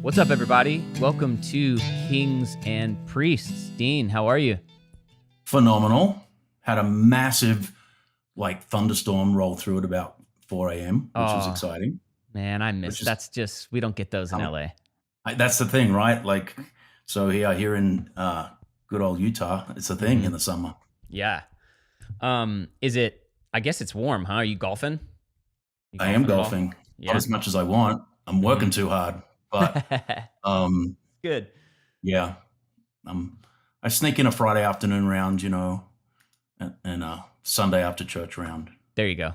What's up, everybody? Welcome to Kings and Priests. Dean, how are you? Phenomenal. Had a massive thunderstorm roll through at about 4 a.m., which was exciting. Man, I miss. That's just, we don't get those in LA. That's the thing, right? So here in good old Utah, it's a thing in the summer. Yeah. Is it? I guess it's warm, huh? Are you golfing? I am golfing. Not as much as I want. I'm working too hard, but good. Yeah. I sneak in a Friday afternoon round, and a Sunday after church round. There you go.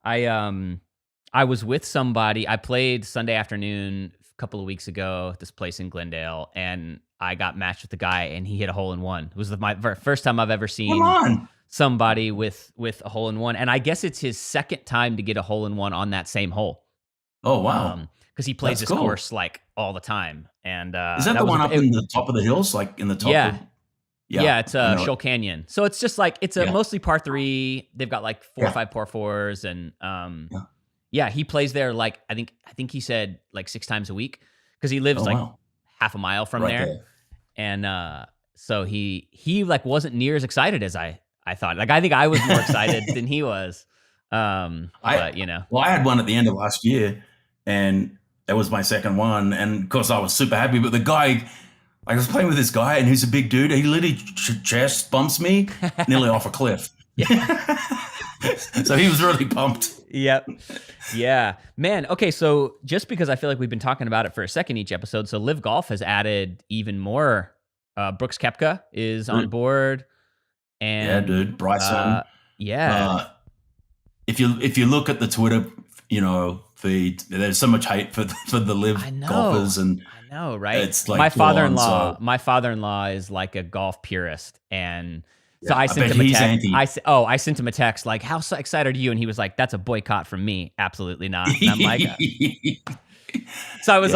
I was with somebody. I played Sunday afternoon a couple of weeks ago at this place in Glendale, and I got matched with the guy, and he hit a hole in one. It was my first time I've ever seen somebody with a hole in one, and I guess it's his second time to get a hole in one on that same hole. Oh wow! Because he plays this course all the time. And is that the one up in the top of the hills, in the top? Yeah, it's Shoal Canyon. So it's just it's a mostly par 3. They've got 4 or 5 par 4s, and he plays there I think he said 6 times a week because he lives half a mile from there. And so he wasn't near as excited as I thought. I think I was more excited than he was. Well, I had one at the end of last year, and that was my second one, and of course I was super happy. But the guy, I was playing with this guy, and he's a big dude. He literally chest bumps me nearly off a cliff. So he was really pumped. Yep. Yeah, man. Okay, so just because I feel like we've been talking about it for a second each episode, so Live Golf has added even more. Brooks Koepka is on board, and dude, Bryson. If you look at the Twitter, feed, there's so much hate for the Live golfers, and I know, right? It's my father-in-law is like a golf purist, and so I sent him a text. I sent him a text how excited are you? And he was like, "That's a boycott from me. Absolutely not." And I'm like, so I was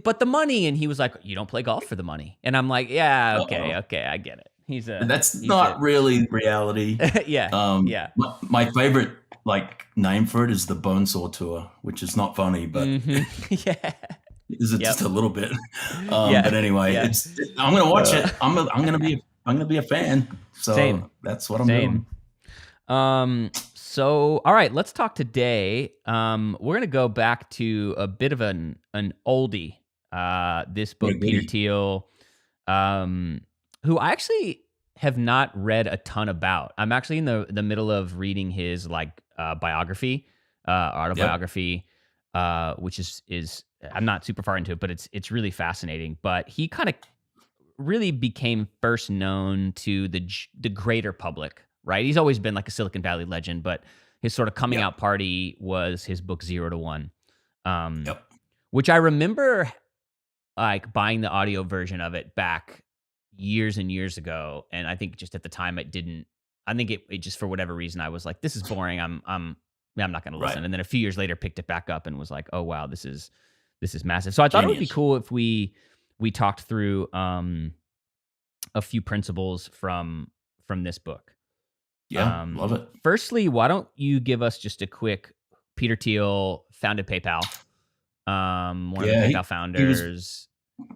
but the money, and he was like, "You don't play golf for the money," and I'm like, "Yeah, okay, I get it." That's not really reality. Yeah. My favorite name for it is the Bonesaw Tour, which is not funny, but is it just a little bit? But anyway, I'm gonna watch it. I'm gonna be a fan. So that's what I'm doing. So all right, let's talk today. We're gonna go back to a bit of an oldie. This book, Peter Thiel, who I actually have not read a ton about. I'm actually in the middle of reading his biography, autobiography, which is I'm not super far into it, but it's really fascinating. But he kind of really became first known to the greater public, right? He's always been a Silicon Valley legend, but his sort of coming out party was his book 0 to 1, which I remember buying the audio version of it back years and years ago, and I think just at the time it didn't. I think it just, for whatever reason, I was like, "This is boring. I'm not going to listen." And then a few years later, picked it back up and was like, "Oh wow, this is massive." So I thought it would be cool if we talked through a few principles from this book. Love it. Firstly, why don't you give us just a quick? Peter Thiel founded PayPal. One of the PayPal founders.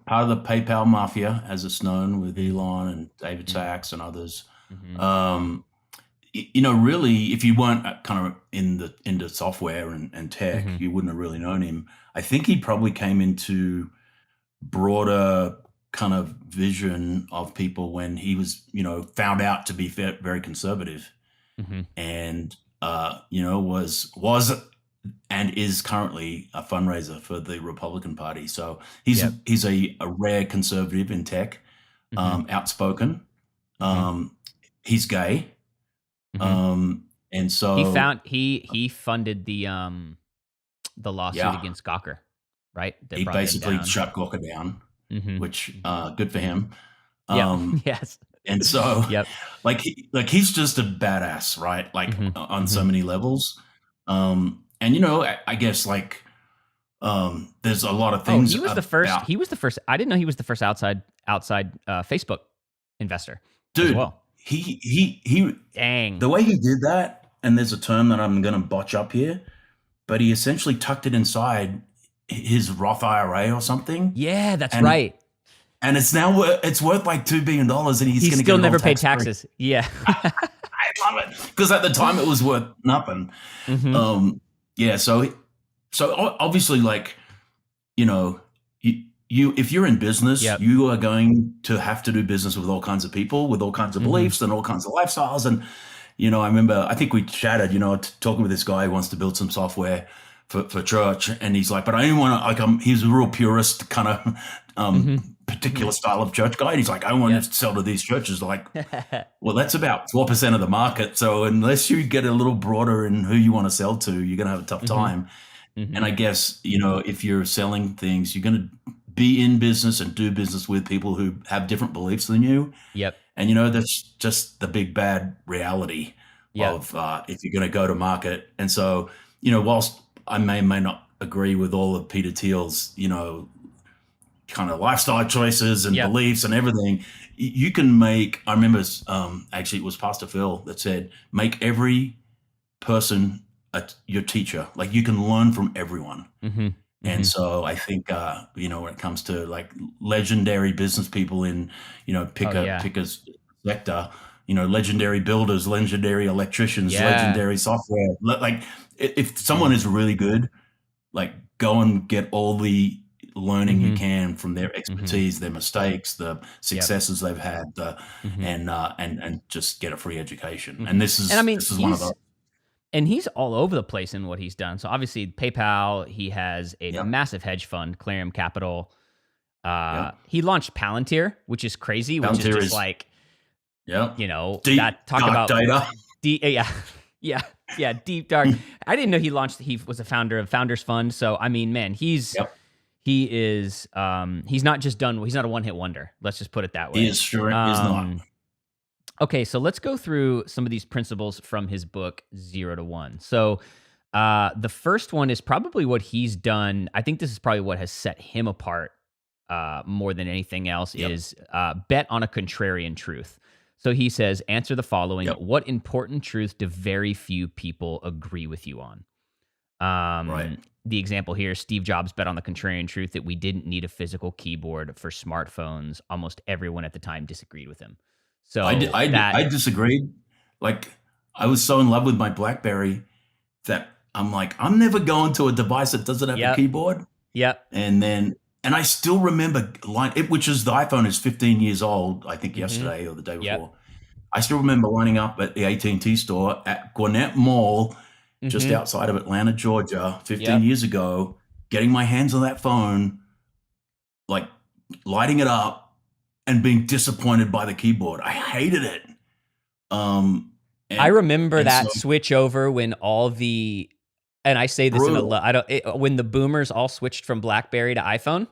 Part of the PayPal mafia, as it's known, with Elon and David Sachs and others. Really, if you weren't kind of into software and tech, you wouldn't have really known him. I think he probably came into broader kind of vision of people when he was, found out to be very conservative, and was and is currently a fundraiser for the Republican Party. So he's a rare conservative in tech, outspoken. He's gay, and so he funded the lawsuit against Gawker, right? He basically shut Gawker down, which good for him. Yes. And so, he's just a badass, right? On so many levels. And I guess there's a lot of things. He was the first. He was the first. I didn't know he was the first outside Facebook investor. Dude, as well. He dang, the way he did that. And there's a term that I'm going to botch up here, but he essentially tucked it inside his Roth IRA or something, Yeah, that's and right. it's now it's worth like $2 billion, and he's He going to get still it all never paid tax free. taxes. Yeah. I love it because at the time it was worth nothing. Mm-hmm. Yeah, so obviously, like, you know, you if you're in business, Yep. you are going to have to do business with all kinds of people, with all kinds of Mm-hmm. beliefs and all kinds of lifestyles. And I remember, I think we chatted, talking with this guy who wants to build some software for church, and he's like, but I only want to, like, he's a real purist kind of Mm-hmm. particular style of church guy. And he's like, I want Yep. to sell to these churches. Like, well, that's about 4% of the market. So unless you get a little broader in who you want to sell to, you're going to have a tough Mm-hmm. time. Mm-hmm. And I guess, if you're selling things, you're going to be in business and do business with people who have different beliefs than you. Yep. And, that's just the big bad reality Yep. of if you're going to go to market. And so, whilst I may not agree with all of Peter Thiel's, kind of lifestyle choices and Yep. beliefs and everything, you can make, I remember, actually it was Pastor Phil that said, make every person your teacher. Like, you can learn from everyone. Mm-hmm. And Mm-hmm. so I think, when it comes to like legendary business people in, pick Oh yeah. a sector, legendary builders, legendary electricians, Yeah. legendary software. Like, if someone is really good, like, go and get all the learning you Mm-hmm. can from their Mm-hmm. expertise, their mistakes, the Yep. successes they've had, Mm-hmm. and just get a free education. Mm-hmm. And And I mean, this is one of those. he's all over the place in what he's done. So obviously PayPal, he has a Yep. massive hedge fund, Clarium Capital. Yep. He launched Palantir, which is crazy, which is Palantir just is, like, yep. that Deep talk dark about data. yeah, yeah, yeah, deep dark. I didn't know he was a founder of Founders Fund. So I mean, man, Yep. he is he's not a one hit wonder. Let's just put it that way. He is sure is not. Okay, so let's go through some of these principles from his book 0 to 1. So the first one is probably what he's done. I think this is probably what has set him apart more than anything else. Yep. Is bet on a contrarian truth. So he says, answer the following. Yep. What important truth do very few people agree with you on? Right. The example here, Steve Jobs bet on the contrarian truth that we didn't need a physical keyboard for smartphones. Almost everyone at the time disagreed with him. So I disagreed. Like, I was so in love with my BlackBerry that I'm like, I'm never going to a device that doesn't have a keyboard. Yep. And I still remember which is the iPhone is 15 years old, I think yesterday or the day before. Yep. I still remember lining up at the AT&T store at Gwinnett Mall, just outside of Atlanta, Georgia, 15 years ago, getting my hands on that phone, like lighting it up, and being disappointed by the keyboard. I hated it. I remember that switch over when all the, and I say this when the boomers all switched from BlackBerry to iPhone,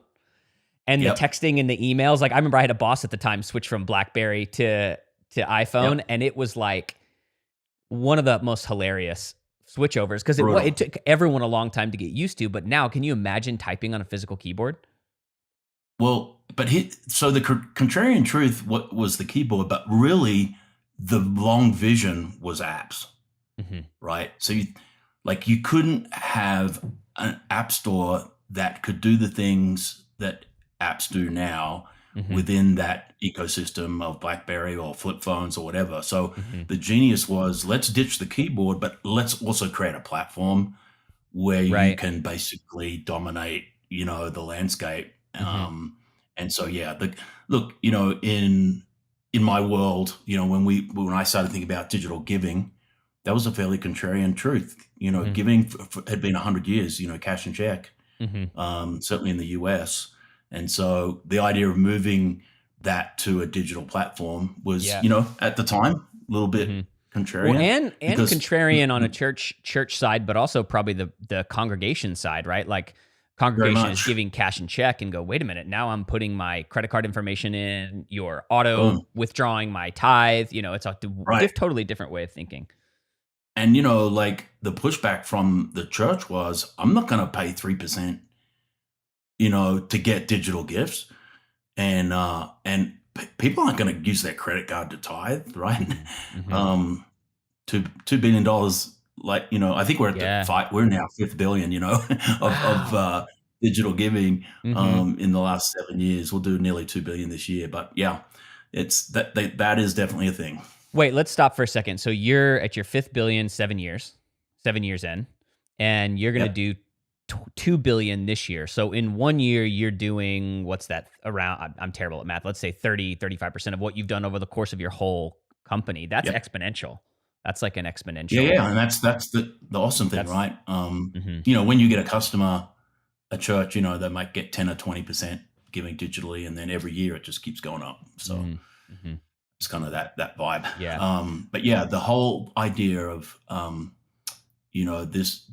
and the texting and the emails. Like, I remember I had a boss at the time switch from BlackBerry to iPhone, and it was like one of the most hilarious switchovers because it took everyone a long time to get used to. But now, can you imagine typing on a physical keyboard? Well, but so the contrarian truth was the keyboard, but really the long vision was apps, right? So you couldn't have an app store that could do the things that apps do now within that ecosystem of BlackBerry or flip phones or whatever. So the genius was, let's ditch the keyboard, but let's also create a platform where you can basically dominate, the landscape. And so, look, in my world, when I started thinking about digital giving, that was a fairly contrarian truth. Giving had been 100 years, cash and check, certainly in the US. And so the idea of moving that to a digital platform was, at the time, a little bit contrarian. Well, and contrarian on a church side, but also probably the congregation side, right? Like, congregation is giving cash and check and go, wait a minute, now I'm putting my credit card information in, you're auto withdrawing my tithe. It's a totally different way of thinking. And, like, the pushback from the church was, I'm not going to pay 3%, to get digital gifts. And people aren't going to use their credit card to tithe, right? $2 billion, like, I think we're at we're now 5th billion, of digital giving Mhm. in the last 7 years. We'll do nearly 2 billion this year. But yeah, it's that is definitely a thing. Wait, let's stop for a second. So you're at your 5th billion 7 years, 7 years in, and you're gonna Yep. do 2 billion this year. So in 1 year, you're doing what's that around I'm terrible at math. Let's say 30-35% of what you've done over the course of your whole company. That's Yep. exponential. That's like an Yeah, exponential yeah, and that's the awesome thing, that's right? mhm, When you get a customer, a church, they might get 10 or 20% giving digitally, and then every year it just keeps going up. So mhm, mhm. it's kind of that vibe. Yeah. But yeah, the whole idea of this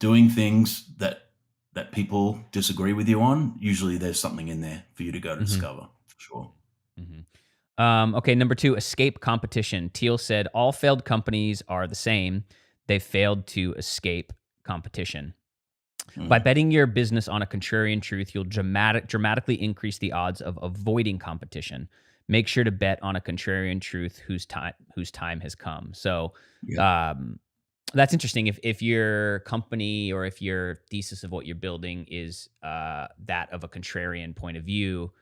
doing things that people disagree with you on, usually there's something in there for you to go to Mhm, discover, for sure. mhm. Okay, number 2, escape competition. Thiel said, "All failed companies are the same. They failed to escape competition." By Mm, betting your business on a contrarian truth, you'll dramatically increase the odds of avoiding competition. Make sure to bet on a contrarian truth whose time has come. So, yeah, um, that's interesting. If your company or if your thesis of what you're building is that of a contrarian point of view,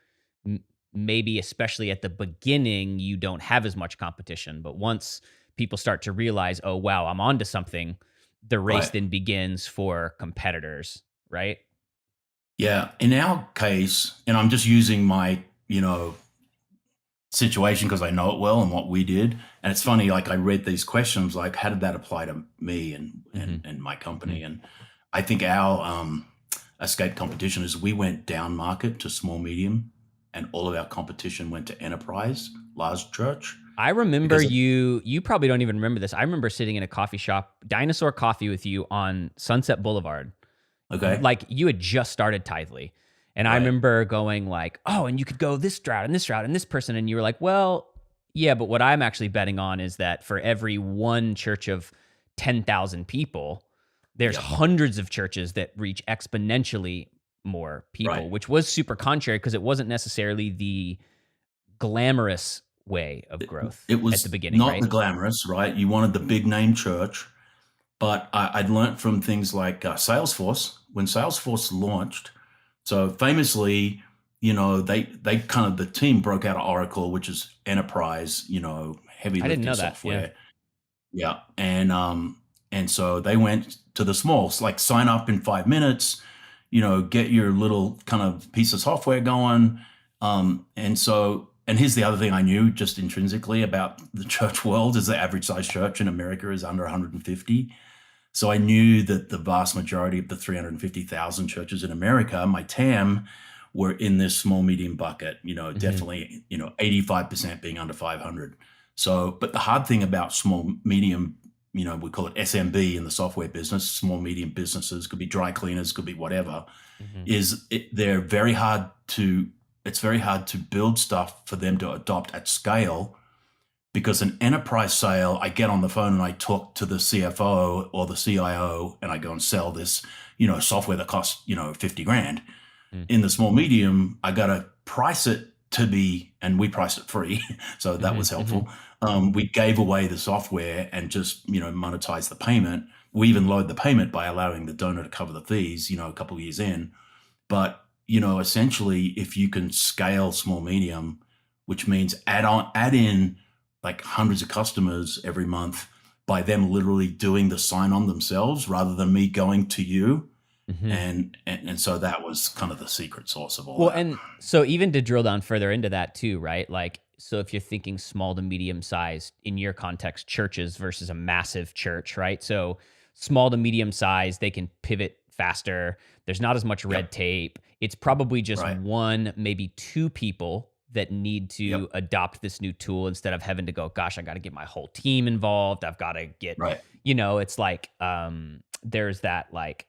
m- maybe especially at the beginning you don't have as much competition, but once people start to realize, oh wow, I'm onto something, the race right. then begins for competitors, right? Yeah, in our case, and I'm just using my situation because I know it well and what we did. And it's funny, like I read these questions, like how did that apply to me and Hmm. my Hmm. company? And I think our escape competition is we went down market to small medium, and all of our competition went to enterprise, large church, I remember because you probably don't even remember this. I remember sitting in a coffee shop, Dinosaur Coffee, with you on Sunset Boulevard. okay, Like you had just started Tithely. And I right, remember going like, "Oh, and you could go this route and this route and this person." And you were like, "Well, yeah, but what I'm actually betting on is that for every one church of 10,000 people, there's yep, hundreds of churches that reach exponentially more right. people," which was super contrary because it wasn't necessarily the glamorous way of It, growth it at the was beginning, not right? the glamorous, right? You wanted the big name church. But I'd learnt from things like Salesforce. When Salesforce launched, so famously, they kind of the team broke out of Oracle, which is enterprise, heavy I didn't lifting know that. Yeah. software. Yeah, and so they went to the smalls, like sign up in 5 minutes, get your little kind of piece of software going. And here's the other thing I knew just intrinsically about the church world is the average size church in America is under 150. So I knew that the vast majority of the 350,000 churches in America, my TAM, were in this small medium bucket, Hmm. definitely, 85% being under 500. So, but the hard thing about small medium, we call it SMB in the software business, small medium businesses, could be dry cleaners, could be whatever, Hmm. they're very hard to, it's very hard to build stuff for them to adopt at scale because an enterprise sale, I get on the phone and I talk to the CFO or the CIO and I go and sell this, software that costs, 50 grand. In the small medium, I got to price it to be, and we priced it free. So that Hmm. was Hmm. helpful. We gave away the software and just, monetize the payment. We even load the payment by allowing the donor to cover the fees, a couple of years in. But, essentially, if you can scale small medium, which means add in like hundreds of customers every month by them literally doing the sign on themselves rather than me going to you. Hmm. And so that was kind of the secret sauce of all Well, that. and so even to drill down further into that too, right? Like, so if you're thinking small to medium sized in your context, churches versus a massive church, right? So small to medium size, they can pivot faster. There's not as much red Yep. tape. It's probably just Right. one, maybe two people that need to Yep. adopt this new tool instead of having to go, gosh, I got to get my whole team involved. I've got to get, Right. it's like there's that like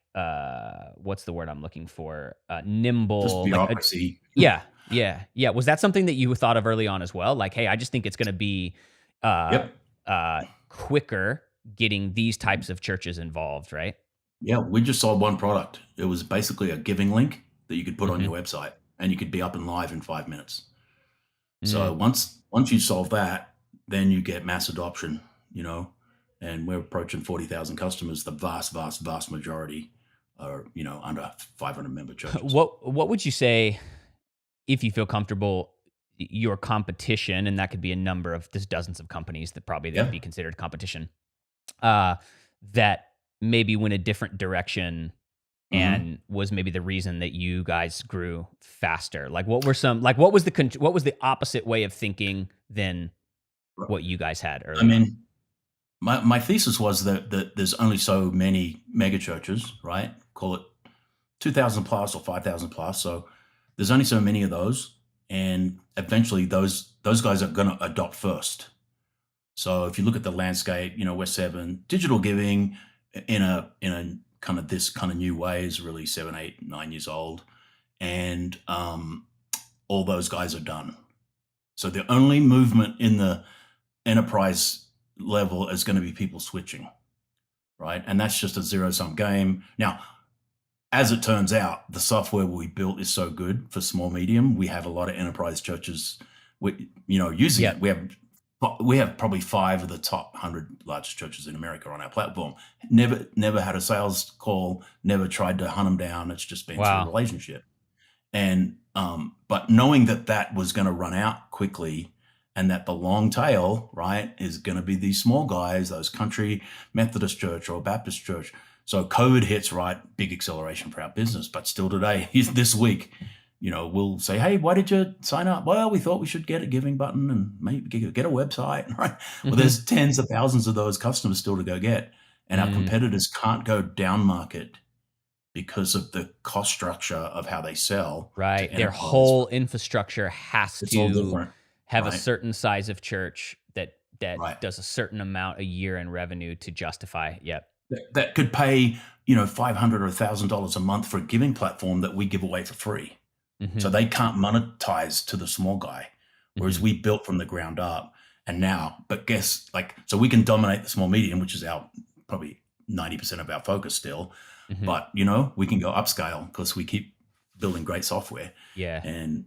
what's the word I'm looking for? Just Nimble, like a bureaucracy. yeah, yeah, yeah. Was that something that you thought of early on as well? Like, hey, I just think it's going to be uh, Yep. quicker getting these types of churches involved, right? Yeah. We just sold one product. It was basically a giving link that you could put on Mm-hmm. your website and you could be up and live in 5 minutes. Mm, So once you solve that, then you get mass adoption, and we're approaching 40,000 customers, the vast, vast, vast majority are, under 500 member churches. What would you say, if you feel comfortable, your competition, and that could be a number of, there's dozens of companies that probably that would Yeah. be considered competition, uh, that maybe went a different direction Hmm. and was maybe the reason that you guys grew faster? Like, what were some, like, what was the opposite way of thinking than what you guys had I early on? mean, my thesis was that there's only so many mega churches, right? Call it 2,000 plus or 5,000 plus. So there's only so many of those, and eventually those guys are going to adopt first. So if you look at the landscape, we're 7 digital giving in a kind of this kind of new way is really 7, 8, 9 years old, and all those guys are done. So the only movement in the enterprise level is going to be people switching, right? And that's just a zero sum game. Now, as it turns out, the software we built is so good for small medium. We have a lot of enterprise churches, using it. Yep. We have probably 5 of the top 100 largest churches in America on our platform. Never had a sales call. Never tried to hunt them down. It's just been through Wow. relationship. And but knowing that was going to run out quickly, and that the long tail, right, is going to be these small guys, those country Methodist church or Baptist church. So COVID hits, right, big acceleration for our business. But still today, this week, we'll say, hey, why did you sign up? Well, we thought we should get a giving button and maybe get a website, right? Well, Hmm. there's tens of thousands of those customers still to go get. And our Mm, competitors can't go down market because of the cost structure of how they sell to right. Their enterprise. whole infrastructure has It's all to different, have a right? certain size of church that Right. does a certain amount a year in revenue to justify. Yep. That could pay, $500 or $1,000 a month for a giving platform that we give away for free. So Hmm. they can't monetize to the small guy, whereas Hmm. we built from the ground up. And now, but guess like, so we can dominate the small medium, which is our probably 90% of our focus still. Hmm. But we can go upscale because we keep building great software, Yeah. and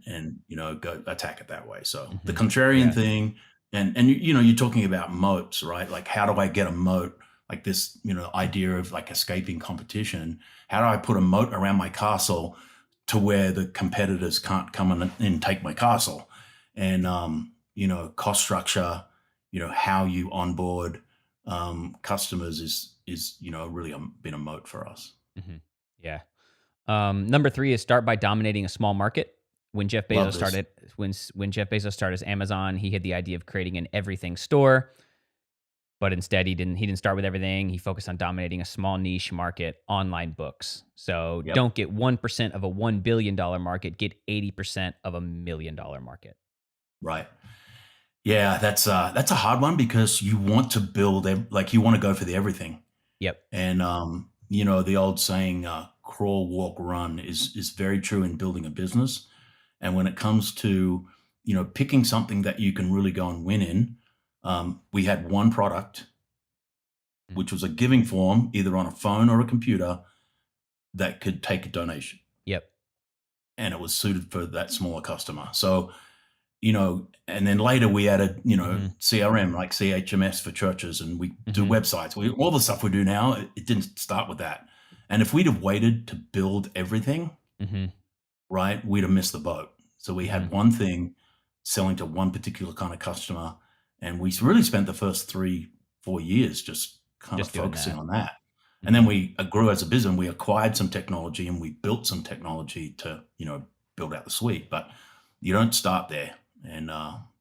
go attack it that way. So the Hmm. contrarian Yeah. thing, and you're talking about moats, right? Like, how do I get a moat? Like this, idea of like escaping competition. How do I put a moat around my castle to where the competitors can't come in and take my castle? And cost structure, how you onboard customers is really been a moat for us. Hmm. Yeah. Number three is start by dominating a small market. When Jeff Love Bezos this. started, when Jeff Bezos started his Amazon, he had the idea of creating an everything store, but instead he didn't start with everything. He focused on dominating a small niche market, online books. So Yep. don't get 1% of a $1 billion market, get 80% of $1 million market. Right. Yeah, that's a hard one because you want to build like you want to go for the everything. Yep. And the old saying, crawl, walk, run is very true in building a business. And when it comes to, picking something that you can really go and win in, we had one product, Mm. which was a giving form, either on a phone or a computer, that could take a donation. Yep. And it was suited for that smaller customer. So, and then later we added, Hmm. CRM, like CHMS for churches, and we do Hmm. websites. All the stuff we do now, it didn't start with that. And if we'd have waited to build everything, Hmm. right, we'd have missed the boat. So we Hmm. had one thing selling to one particular kind of customer, and we really spent the first 3, 4 years just kind of Just doing focusing that. on that. And then Hmm. we grew as a business. We acquired some technology and we built some technology to, build out the suite. But you don't start there, and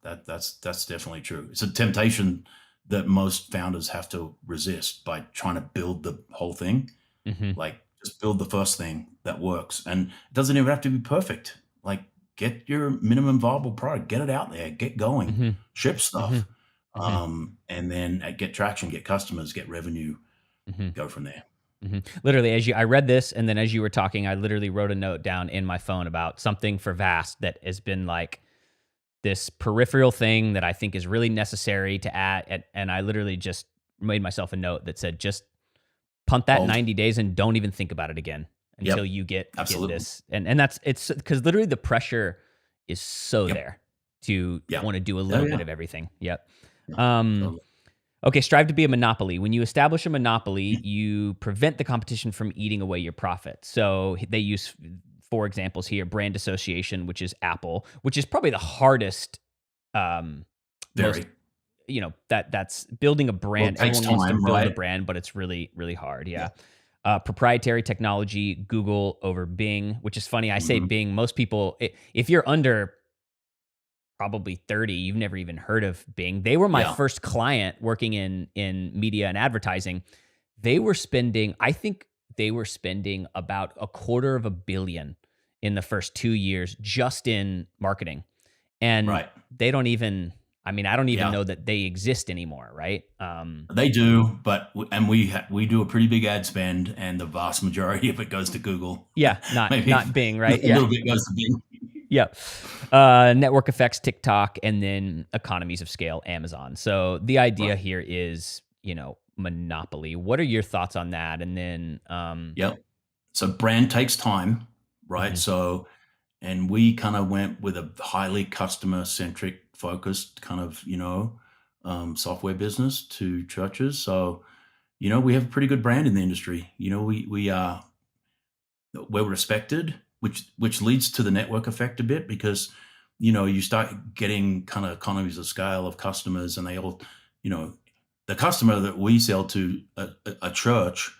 that's definitely true. It's a temptation that most founders have to resist by trying to build the whole thing. Hmm. Like, just build the first thing that works, and it doesn't even have to be perfect. Like, get your minimum viable product, get it out there, get going, Hmm. ship Hmm. stuff, Hmm. and then get traction, get customers, get revenue, Hmm. go from there. Literally, I read this, and then as you were talking, I literally wrote a note down in my phone about something for Vast that has been like this peripheral thing that I think is really necessary to add. And I literally just made myself a note that said, just punt that Hold. 90 days and don't even think about it again until Yep, you get absolutely. this. And that's, it's because literally the pressure is so Yep. there to Yeah. want to do a Oh little bit yeah. of everything. Yep. Yeah. Um, Totally. Okay, strive to be a monopoly. When you establish a monopoly, you prevent the competition from eating away your profit. So they use 4 examples here: brand association, which is Apple, which is probably the hardest, um, most Very. that's building a Well, brand. it takes Everyone wants to time, build a right? brand, but it's really, really hard. Yeah. Yeah. Proprietary technology, Google over Bing, which is funny. I say Mhm. Bing. Most people, if you're under probably 30, you've never even heard of Bing. They were my Yeah. first client working in media and advertising. They were spending, I think they were spending about a quarter of a billion in the first 2 years just in marketing. And Right. they don't even, I mean, I don't even Yeah. know that they exist anymore, right? They do, but we do a pretty big ad spend, and the vast majority of it goes to Google. Yeah, not Maybe not Bing, a right? Yeah. little bit goes to Bing. Yeah. Network effects, TikTok, and then economies of scale, Amazon. So the idea Right. here is, monopoly. What are your thoughts on that? And then, Yep. So brand takes time, right? mhm, So, and we kind of went with a highly customer centric focused kind of, software business to churches. So, we have a pretty good brand in the industry. We are we're respected, which leads to the network effect a bit because you start getting kind of economies of scale of customers, and they all, you know, the customer that we sell to a church,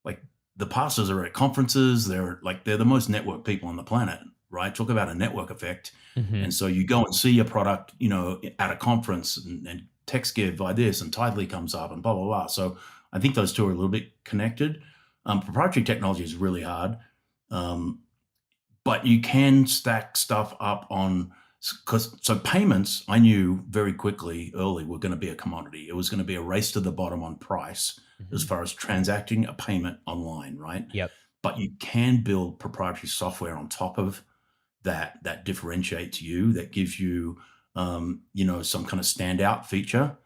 like the pastors are at conferences, they're the most networked people on the planet, right? Talk about a network effect. mhm, And so you go and see your product, at a conference, and text give like this, and Tidely comes up, and blah blah blah. So I think those two are a little bit connected. Proprietary technology is really hard, um, but you can stack stuff up on, because so payments, I knew very quickly early were going to be a commodity. It was going to be a race to the bottom on price as mhm. far as transacting a payment online, right? Yep. But you can build proprietary software on top of that differentiates you, that gives you, some kind of standout feature.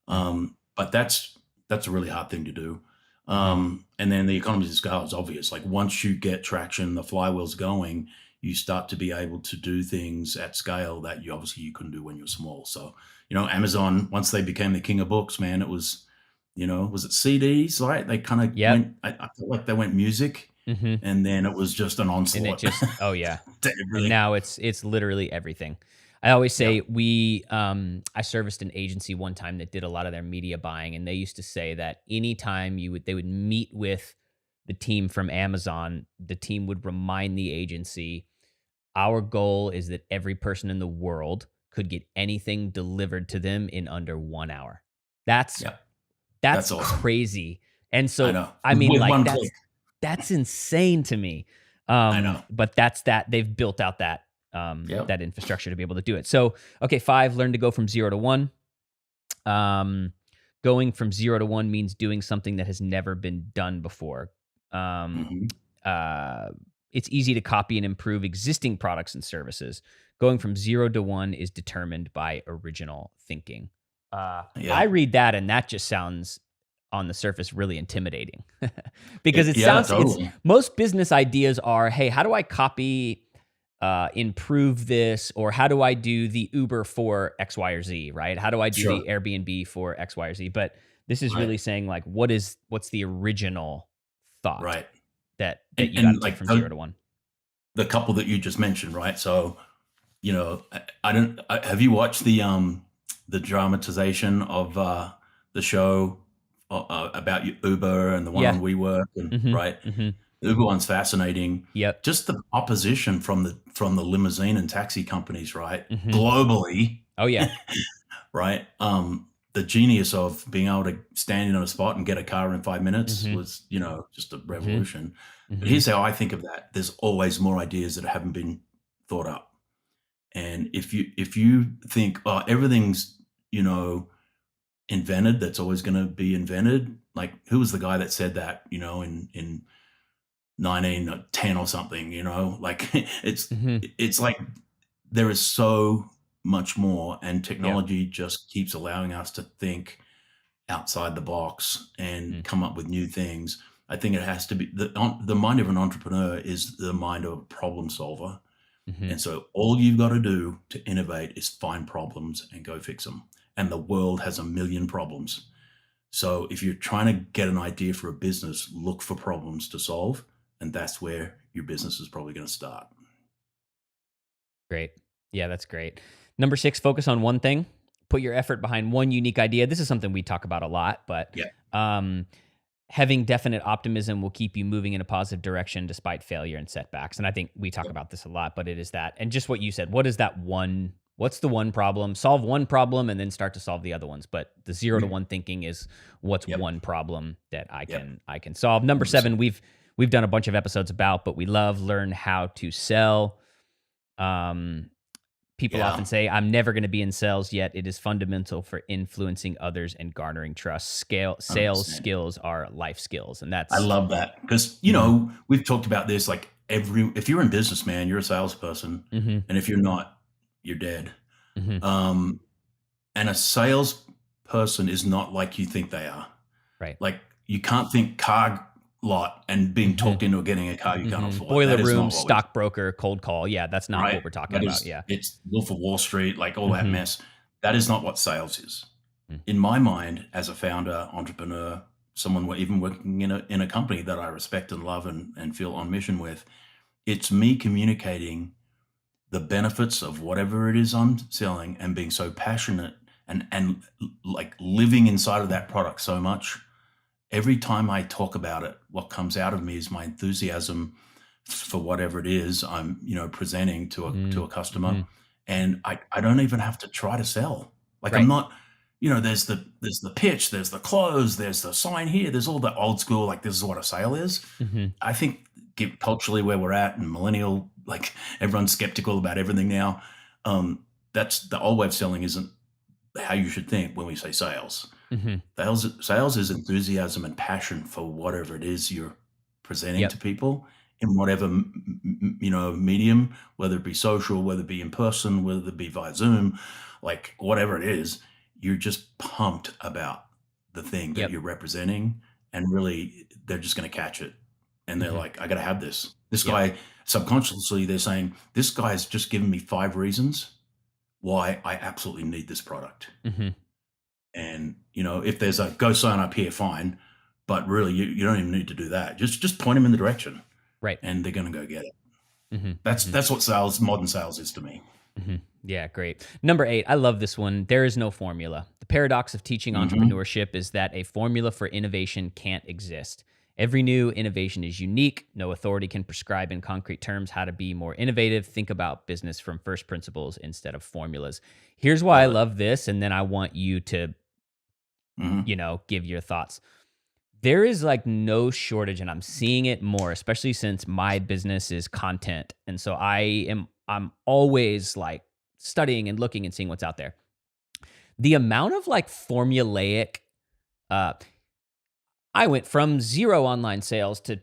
Mhm, But that's a really hard thing to do. mhm. And then the economies of scale is obvious. Like once you get traction, the flywheel's going, you start to be able to do things at scale that you couldn't do when you were small. So, Amazon, once they became the king of books, man, it was, was it CDs, right? They kind of Yep. I feel like they went music, Mhm. and then it was just an And it onslaught just, oh yeah. to And everything. now it's literally everything. I always Yeah. say I serviced an agency one time that did a lot of their media buying, and they used to say that anytime they would meet with the team from Amazon, the team would remind the agency, our goal is that every person in the world could get anything delivered to them in under 1 hour. That's Yeah. that's That's awesome. crazy. And I so, know. I mean, With like, one click. that's insane to me. I know. But that they've built out Yep. that infrastructure to be able to do it. So, okay, 5, learn to go from 0 to 1. Um, Going from 0 to 1 means doing something that has never been done before. Um, Mhm. uh, it's easy to copy and improve existing products and services. Going from 0 to 1 is determined by original thinking. I Yeah. read that and that just sounds on the surface really intimidating because Yeah, it's totally. most business ideas are, hey, how do I copy, improve this, or how do I do the Uber for X, Y, or Z, right? How do I do Sure. the Airbnb for X, Y, or Z? But this is Right. really saying like, what's the original thought Right. that And you got to take like from 0 to 1? the couple that you just mentioned, right? So, I don't have you watched the dramatization of the show about Uber and the one Yeah. on WeWork, and Mhm. right? Mhm. The Uber one's fascinating. Yep. Just the opposition from the limousine and taxi companies, right? Mhm. Globally, Oh yeah. right? The genius of being able to stand in on a spot and get a car in 5 minutes Mhm. was, just a Mhm. revolution. But Mhm. here's how I think of that. There's always more ideas that haven't been thought up. And if you think, oh, everything's, you know, invented, that's always going to be invented. Like who was the guy that said that, in 1910 or something, like Mhm. it's like there is so much more, and Yep. technology just keeps allowing us to think outside the box and Mm. come up with new things. I think it has to be the mind of an entrepreneur is the mind of a problem solver. Mhm. And so all you've got to do to innovate is find problems and go fix them. And the world has a million problems. So if you're trying to get an idea for a business, look for problems to solve, and that's where your business is probably going to start. Great. Yeah, that's great. Number 6, focus on one thing. Put your effort behind one unique idea. This is something we talk about a lot, but Yeah. um, having definite optimism will keep you moving in a positive direction despite failure and setbacks. And I think we talk Yep. about this a lot, but it is that. And just what you said, what is that one? What's the one problem? Solve one problem and then start to solve the other ones. But the 0 to 1 thinking is what's Yep. one problem that I Yep. can solve. Number 100%. 7, we've done a bunch of episodes about, but we love learn how to sell. People Yeah. often say, I'm never going to be in sales, yet it is fundamental for influencing others and garnering trust. Sales 100%. skills are life skills. And I that's, love that because, mhm, we've talked about this, like if you're in business, man, you're a salesperson. mhm, And if you're not, you're dead. mhm, Um, and a salesperson is not like you think they are. right. Like you can't think car lot and being Mhm, talked into getting a car you can't mhm. afford. Boiler That is room, not what we do, stockbroker, cold call. Yeah, that's not right? what we're talking That about. is, Yeah. it's Wolf of Wall Street, like all that Mhm, mess. That is not what sales is. mm, In my mind, as a founder, entrepreneur, someone even working in a company that I respect and love and feel on mission with, it's me communicating the benefits of whatever it is I'm selling and being so passionate and like living inside of that product so much. Every time I talk about it, what comes out of me is my enthusiasm for whatever it is I'm, presenting to a mm, customer. mhm. And I don't even have to try to sell. Like I'm Right. not, there's the pitch, there's the close, there's the sign here, there's all the old school, like this is what a sale is. Mhm, I think culturally where we're at and millennial, like everyone's skeptical about everything now. That's the old way of selling isn't how you should think when we say sales. mhm. Sales is enthusiasm and passion for whatever it is you're presenting Yep. to people in whatever medium, whether it be social, whether it be in person, whether it be via Zoom, like whatever it is, you're just pumped about the thing that Yep. you're representing, and really they're just going to catch it, and they're Mhm. like, I got to have this. This Yep. guy subconsciously they're saying this guy's just given me 5 reasons why I absolutely need this product. Mhm. And if there's a go sign up here, fine. But really, you don't even need to do that. Just point them in the direction, Right. and they're going to go get it. Mhm, That's mhm. that's what modern sales is to me. Mhm. Yeah, great. Number 8, I love this one. There is no formula. The paradox of teaching Hmm. entrepreneurship is that a formula for innovation can't exist. Every new innovation is unique. No authority can prescribe in concrete terms how to be more innovative. Think about business from first principles instead of formulas. Here's why I Love it. love this, and then I want you to, Hmm. give your thoughts. There is like no shortage, and I'm seeing it more, especially since my business is content. And so I'm always like studying and looking and seeing what's out there. The amount of like formulaic, uh, I went from 0 online sales to Right.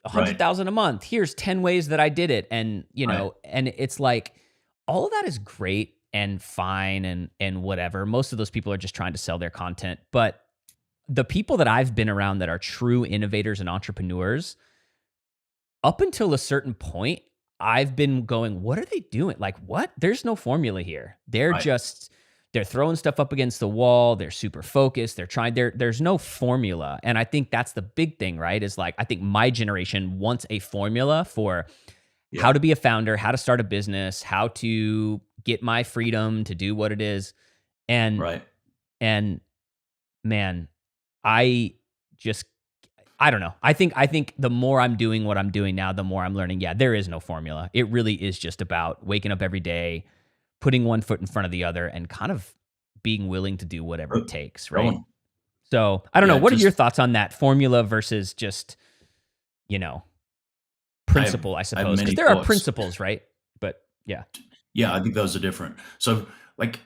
100,000 a month. Here's 10 ways that I did it. And, Right. and it's like all of that is great and fine and whatever. Most of those people are just trying to sell their content. But the people that I've been around that are true innovators and entrepreneurs, up until a certain point, I've been going, what are they doing? Like, what? There's no formula here. Right. They're throwing stuff up against the wall. They're super focused. There's no formula. And I think that's the big thing, right? Is like, I think my generation wants a formula for how Yeah. to be a founder, how to start a business, how to get my freedom to do what it is. And, Right. and man, I just I don't know. I think the more I'm doing what I'm doing now, the more I'm learning. Yeah, there is no formula. It really is just about waking up every day, putting one foot in front of the other, and kind of being willing to do whatever it takes, right? Going. So I don't know. Yeah. What are your Just thoughts on that formula versus just, you know, I have principle, I I have suppose? Because many there are thoughts. principles, right? But yeah. Yeah, I think those are different. So, like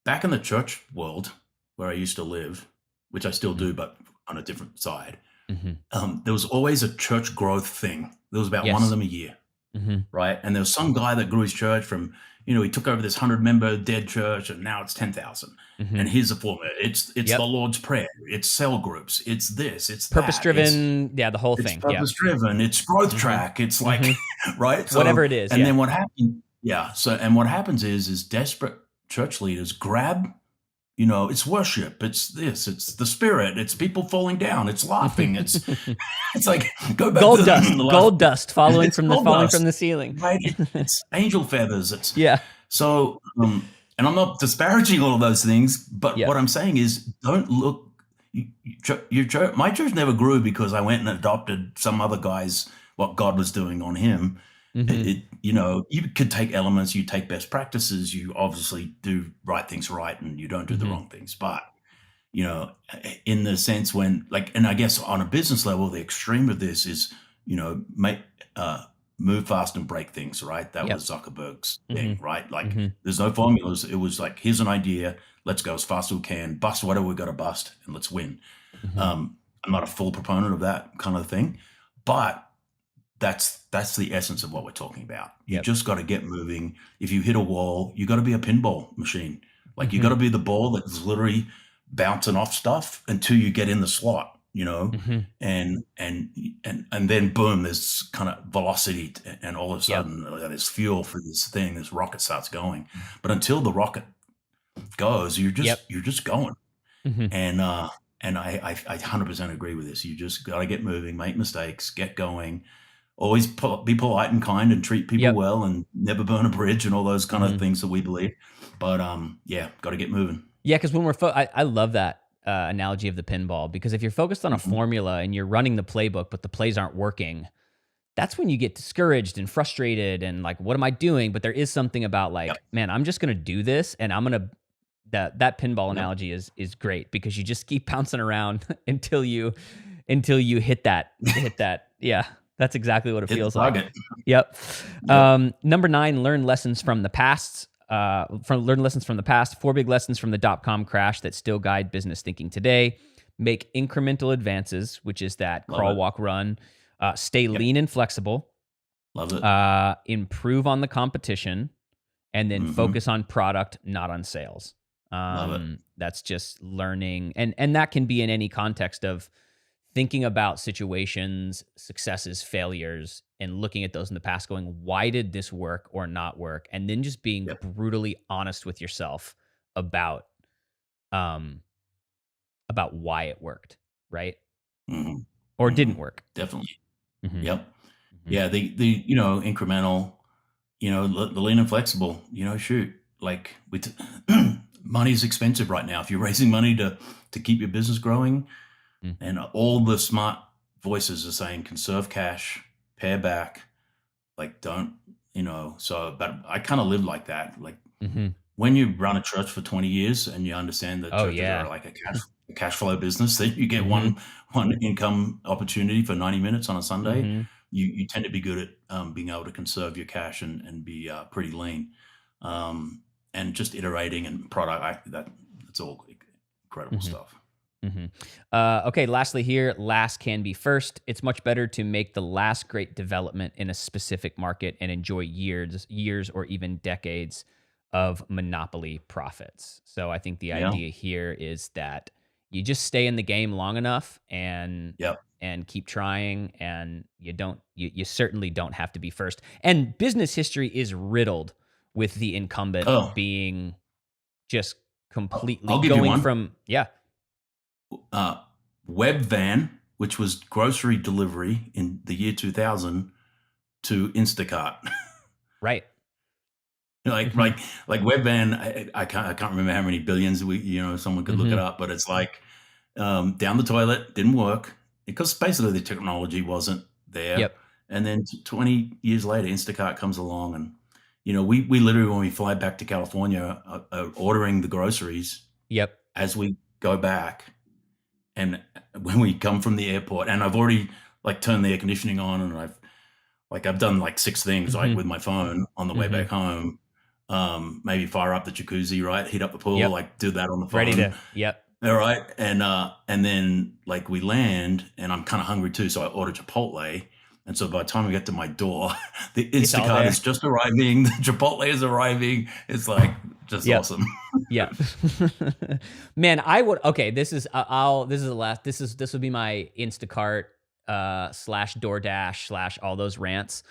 back in the church world where I used to live, which I still Hmm. do, but on a different side, Hmm. there was always a church growth thing. There was about one of Yes. them a year. Hmm. Right? And there was some guy that grew his church from, he took over this 100-member dead church and now it's 10,000. Hmm. And here's the formula. It's the Yep. Lord's Prayer. It's cell groups. It's this. It's Purpose that. It's driven. Yeah, the whole it's thing. Yep. purpose driven. It's growth Hmm. track. It's like, Hmm. right? So, Whatever it is. and Yeah. then what happened? Yeah. So, and what happens is desperate church leaders grab it's worship, it's this, it's the spirit, it's people falling down, it's laughing, it's like, go back to Gold dust, the last. gold dust falling It's from gold dust, the ceiling. right? It's angel feathers. It's Yeah. so, and I'm not disparaging all of those things, but what Yep. I'm saying is, don't look. My church never grew because I went and adopted some other guy's what God was doing on him. You could take elements, you take best practices, you obviously do right things right, and you don't do the wrong things. But in the sense when, like, and I guess on a business level, the extreme of this is, make move fast and break things, right? That Yep. was Zuckerberg's thing, right? Like, there's no formulas. It was like, here's an idea, let's go as fast as we can, bust whatever we got to bust, and let's win. I'm not a full proponent of that kind of thing, but that's the essence of what we're talking about. You just got to get moving. If you hit a wall, you got to be a pinball machine. Like, you got to be the ball that's literally bouncing off stuff until you get in the slot, and then boom, there's kind of velocity, and all of a sudden there's fuel for this thing. This rocket starts going, but until the rocket goes, you're just going. And I 100% agree with this. You just got to get moving, make mistakes, get going. Always be polite and kind, and treat people well, and never burn a bridge, and all those kind of things that we believe. But got to get moving. Yeah, because when we're I love that analogy of the pinball, because if you're focused on a formula and you're running the playbook, but the plays aren't working, that's when you get discouraged and frustrated and like, what am I doing? But there is something about like, man, I'm just gonna do this, and I'm gonna that pinball analogy is great, because you just keep bouncing around until you hit that. Yeah. That's exactly what it feels like. Yep. Number 9, learn lessons from the past. Learn lessons from the past. 4 big lessons from the .com crash that still guide business thinking today. Make incremental advances, which is that crawl, walk, run. Stay lean and flexible. Love it. Improve on the competition, and then focus on product, not on sales. Love it. That's just learning, and that can be in any context of thinking about situations, successes, failures, and looking at those in the past, going, why did this work or not work? And then just being brutally honest with yourself about why it worked, right? Or didn't work. Definitely. Yep. Yeah. The incremental, the lean and flexible, shoot, like money's expensive right now. If you're raising money to keep your business growing, and all the smart voices are saying, conserve cash, pare back, like, don't, but I kind of live like that. Like, when you run a church for 20 years and you understand that churches are like a cash flow business, that you get one income opportunity for 90 minutes on a Sunday, you tend to be good at being able to conserve your cash and be pretty lean, and just iterating and product. That's all incredible stuff. Okay, lastly here, last can be first. It's much better to make the last great development in a specific market and enjoy years or even decades of monopoly profits. So I think the idea here is that you just stay in the game long enough and keep trying, and you certainly don't have to be first. And business history is riddled with the incumbent being just completely going from Webvan, which was grocery delivery in the year 2000, to Instacart. Right. Like Webvan, I can't remember how many billions someone could look it up, but it's like, down the toilet, didn't work because basically the technology wasn't there. And then 20 years later, Instacart comes along, and we literally, when we fly back to California, are ordering the groceries as we go back. And when we come from the airport, and I've already turned the air conditioning on, and I've done 6 things with my phone on the way back home. Maybe fire up the jacuzzi, right? Heat up the pool, do that on the phone. Ready to, all right. And then we land, and I'm kind of hungry too. So I order Chipotle. And so by the time we get to my door, the Instacart is just arriving. The Chipotle is arriving. It's just awesome. Man, I would, okay. This is the last, this would be my Instacart, / DoorDash / all those rants.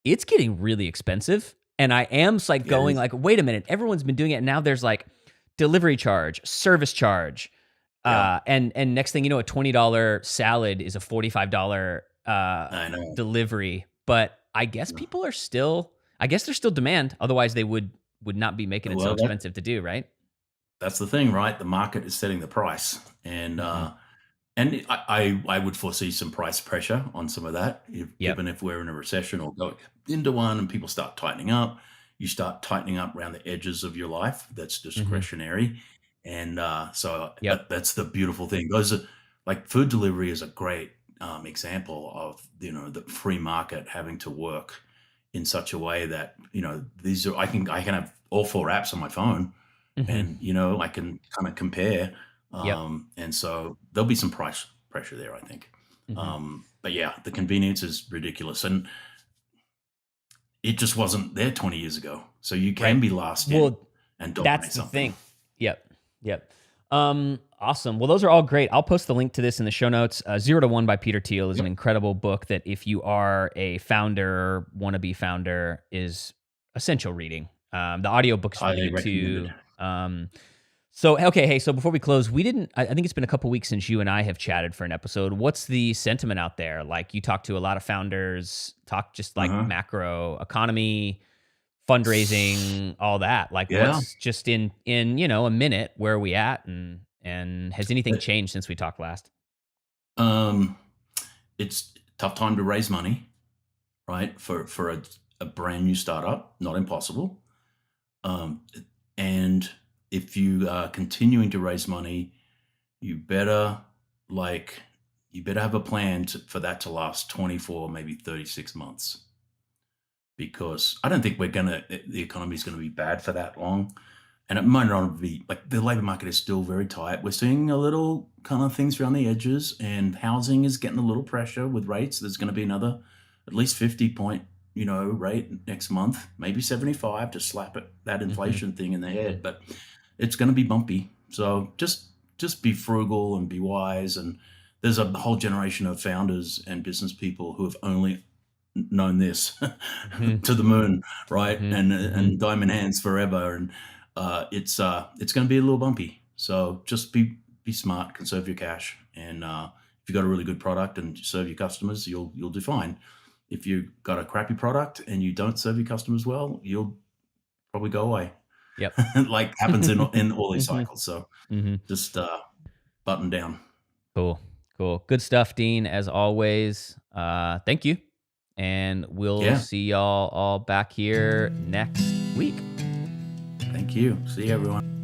It's getting really expensive. And I am going wait a minute, everyone's been doing it. And now there's delivery charge, service charge, Yeah, and next thing you know, a $20 salad is a $45 I know. delivery. But I guess Yeah. people are still, I guess there's still demand. Otherwise, they would not be making it so Well, expensive to do, right? that's the thing, right? The market is setting the price, Hmm. and I would foresee some price pressure on some of that, Yep. given if we're in a recession or going into one, and people start tightening up. You start tightening up around the edges of your life. That's Hmm. discretionary, and so Yep. that's the beautiful thing. Those are like food delivery is a great example of the free market having to work in such a way that these are I can have all four apps on my phone, Hmm. and I can kind of compare, Yep. and so there'll be some price pressure there, I think. Hmm. But yeah, the convenience is ridiculous, and it just wasn't there 20 years ago. So you Right. can be last in Well, and that's dominate the something. thing. Yep. Yep. Awesome. Well, those are all great. I'll post the link to this in the show notes. Zero to One by Peter Thiel is an Yep, incredible book that if you are a founder, wannabe founder, is essential reading. The audiobook's highly free recommended. too. So okay, hey, so before we close, we didn't. I think it's been a couple weeks since you and I have chatted for an episode. What's the sentiment out there? Like you talk to a lot of founders, talk just like Uh-huh. macro economy, fundraising, all that. Like Yeah. what's just in a minute, where are we at, and has anything It- changed since we talked last? um, it's a tough time to raise money, right? For a brand new startup, not impossible. Um, and if you are continuing to raise money, you better like you better have a plan for that to last 24, maybe 36 months, because I don't think the economy is gonna be bad for that long. And it might not be like the labor market is still very tight. We're seeing a little kind of things around the edges, and housing is getting a little pressure with rates. There's going to be another at least 50 point, rate next month, maybe 75 to slap that Mm-hmm. inflation thing in the Mm-hmm. head. But it's going to be bumpy. So just be frugal and be wise. And there's a whole generation of founders and business people who have only known this Mm-hmm. to the moon, right? Mm-hmm. Mm-hmm. And diamond hands forever, and it's going to be a little bumpy. So just be smart, conserve your cash, and if you got a really good product and serve your customers, you'll do fine. If you got a crappy product and you don't serve your customers well, you'll probably go away, Yep. like happens in all these Mm-hmm. cycles. So Mm-hmm. just button down. Cool. Cool. Good stuff, Dean, as always. Thank you. And we'll Yeah, see y'all all back here next week. thank you. See you, everyone.